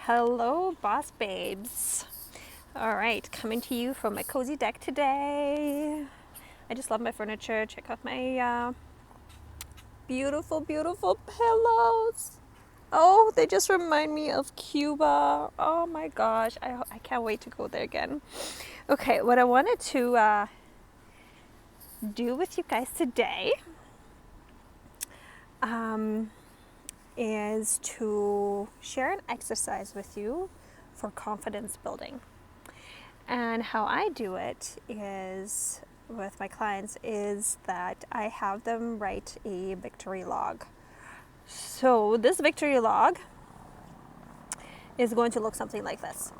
Hello, boss babes. All right, coming to you from my cozy deck today. I just love my furniture. Check out my beautiful, beautiful pillows. Oh, they just remind me of Cuba. Oh my gosh, I can't wait to go there again. Okay, what I wanted to do with you guys today um, is to share an exercise with you for confidence building. And how I do it is with my clients is that I have them write a victory log. So this victory log is going to look something like this.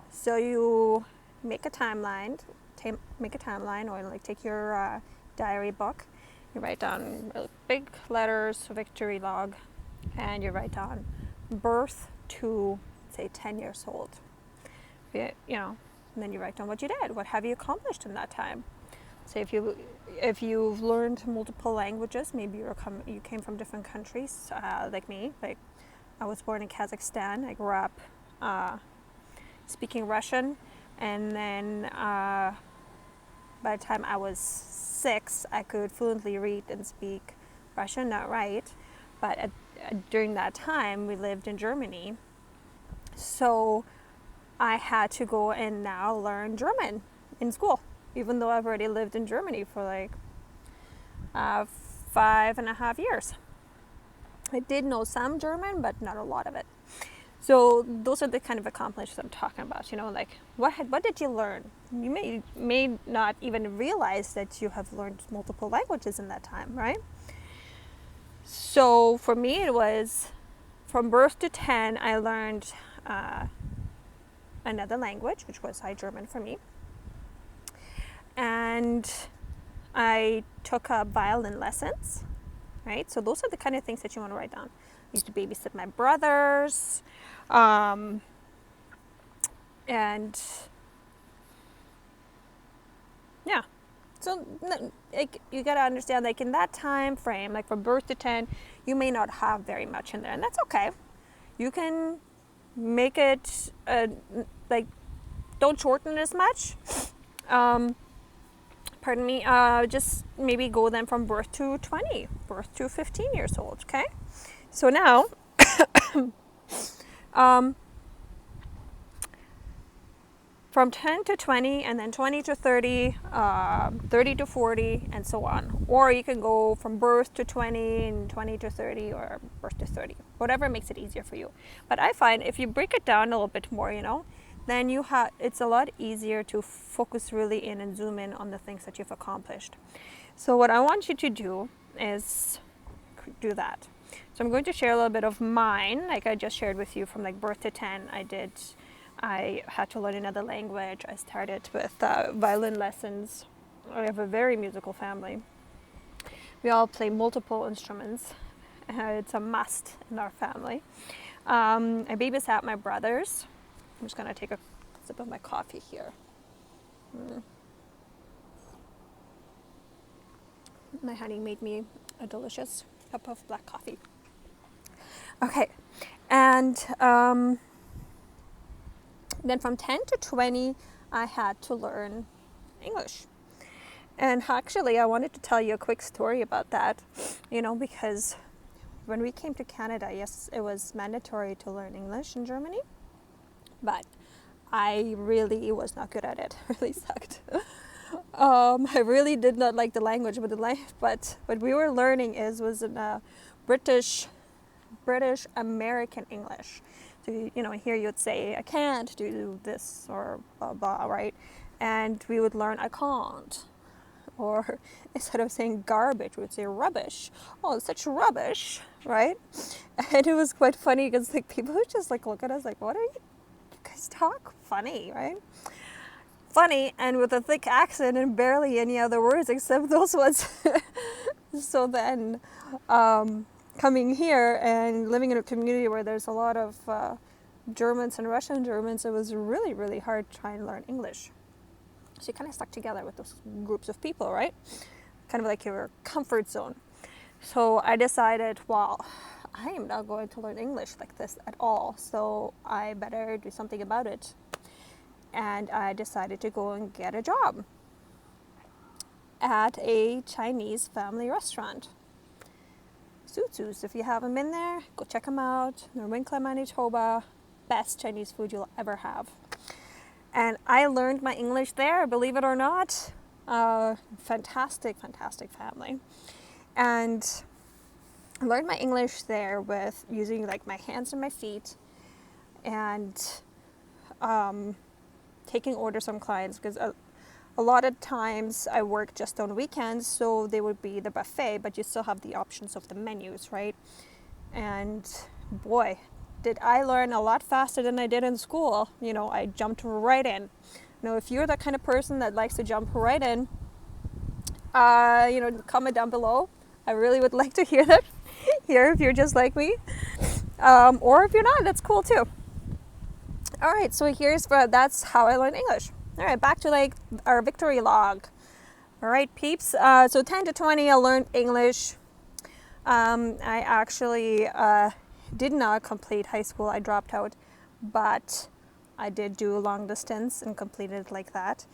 So you make a timeline, or like take your diary book. You write down big letters, victory log, and you write down birth to say 10 years old. You know, and then you write down what you did. What have you accomplished in that time? So if you've learned multiple languages, maybe you came from different countries, like me. Like I was born in Kazakhstan. I grew up speaking Russian, and then by the time I was 6, I could fluently read and speak Russian, not write. But during that time, we lived in Germany, so I had to go and now learn German in school, even though I've already lived in Germany for like 5.5 years. I did know some German, but not a lot of it. So those are the kind of accomplishments I'm talking about. You know, like what did you learn? You may not even realize that you have learned multiple languages in that time, right? So for me, it was from birth to 10. I learned another language, which was High German for me. And I took up violin lessons, right? So those are the kind of things that you want to write down. I used to babysit my brothers, and yeah. So like, you got to understand, like in that time frame, like from birth to 10, you may not have very much in there, and that's okay. You can make it like, don't shorten as much. Pardon me. Just maybe go then from birth to 20, birth to 15 years old. Okay. So now, from 10 to 20, and then 20 to 30, 30 to 40, and so on. Or you can go from birth to 20 and 20 to 30, or birth to 30, whatever makes it easier for you. But I find if you break it down a little bit more, then it's a lot easier to focus really in and zoom in on the things that you've accomplished. So what I want you to do is do that. So I'm going to share a little bit of mine, like I just shared with you. From like birth to 10, I had to learn another language. I started with violin lessons. I have a very musical family. We all play multiple instruments. It's a must in our family. I babysat my brothers. I'm just going to take a sip of my coffee here. My honey made me a delicious cup of black coffee. Okay, and then from 10 to 20, I had to learn English. And actually, I wanted to tell you a quick story about that, because when we came to Canada, yes, it was mandatory to learn English in Germany, but I really was not good at it. I really sucked. I really did not like the language, but what we were learning was in British American English. So, here you'd say, I can't do this, or blah, blah, right? And we would learn, I can't. Or instead of saying garbage, we would say rubbish. Oh, it's such rubbish, right? And it was quite funny because like people would just like look at us like, what are you guys talk? Funny, right? Funny, and with a thick accent and barely any other words except those ones. So then, coming here and living in a community where there's a lot of Germans and Russian Germans, it was really, really hard trying to learn English. So you kind of stuck together with those groups of people, right? Kind of like your comfort zone. So I decided, well, I am not going to learn English like this at all, so I better do something about it. And I decided to go and get a job at a Chinese family restaurant. Suzus, if you haven't been there, go check them out. They're in Winkler, Manitoba. Best Chinese food you'll ever have. And I learned my English there, believe it or not. Fantastic, fantastic family. And I learned my English there with using like my hands and my feet and taking orders from clients, because a lot of times I work just on weekends, so they would be the buffet, but you still have the options of the menus, right? And boy, did I learn a lot faster than I did in school. I jumped right in. If you're that kind of person that likes to jump right in, comment down below. I really would like to hear that. Here, if you're just like me, or if you're not, that's cool too. All right, so that's how I learned English. All right, back to like our victory log. All right, peeps. So 10 to 20, I learned English. I actually did not complete high school. I dropped out, but I did do long distance and completed it like that.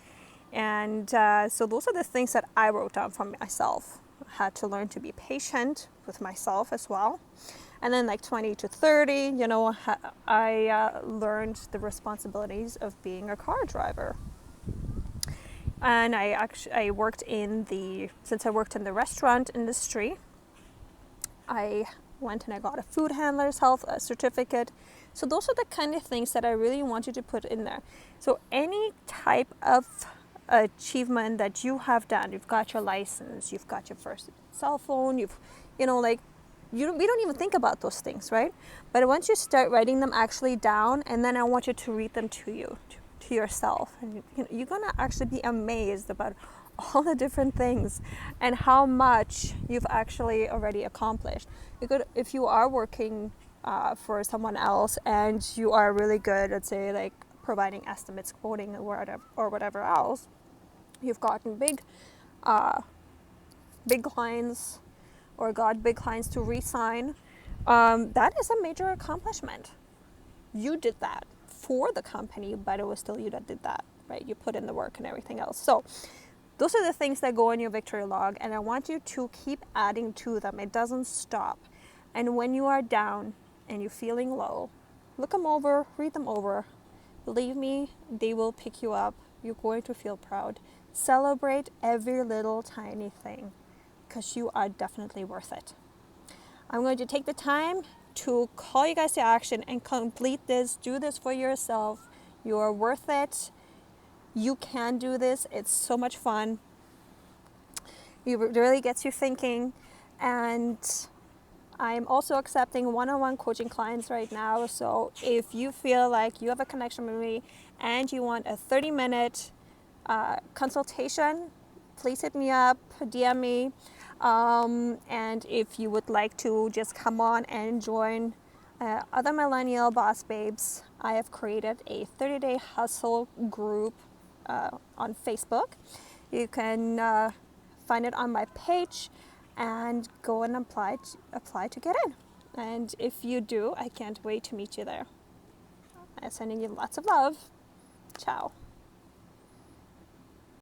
And so those are the things that I wrote down for myself. I had to learn to be patient with myself as well. And then like 20 to 30, I learned the responsibilities of being a car driver. And I worked since I worked in the restaurant industry, I went and I got a food handler's health certificate. So those are the kind of things that I really wanted to put in there. So any type of achievement that you have done, you've got your license, you've got your first cell phone, we don't even think about those things, right? But once you start writing them actually down, and then I want you to read them to yourself, and you're gonna actually be amazed about all the different things and how much you've actually already accomplished. If you are working for someone else and you are really good at, say, like providing estimates, quoting, or whatever else, you've gotten big clients or got big clients to re-sign, that is a major accomplishment. You did that for the company, but it was still you that did that, right? You put in the work and everything else. So those are the things that go in your victory log, and I want you to keep adding to them. It doesn't stop. And when you are down and you're feeling low, look them over, read them over. Believe me, they will pick you up. You're going to feel proud. Celebrate every little tiny thing, because you are definitely worth it. I'm going to take the time to call you guys to action and complete this. Do this for yourself. You are worth it. You can do this. It's so much fun. It really gets you thinking. And I'm also accepting one-on-one coaching clients right now. So if you feel like you have a connection with me and you want a 30-minute consultation, please hit me up, DM me. And if you would like to just come on and join other millennial boss babes, I have created a 30-day hustle group on Facebook. You can find it on my page and go and apply to get in. And if you do, I can't wait to meet you there. I'm sending you lots of love. Ciao.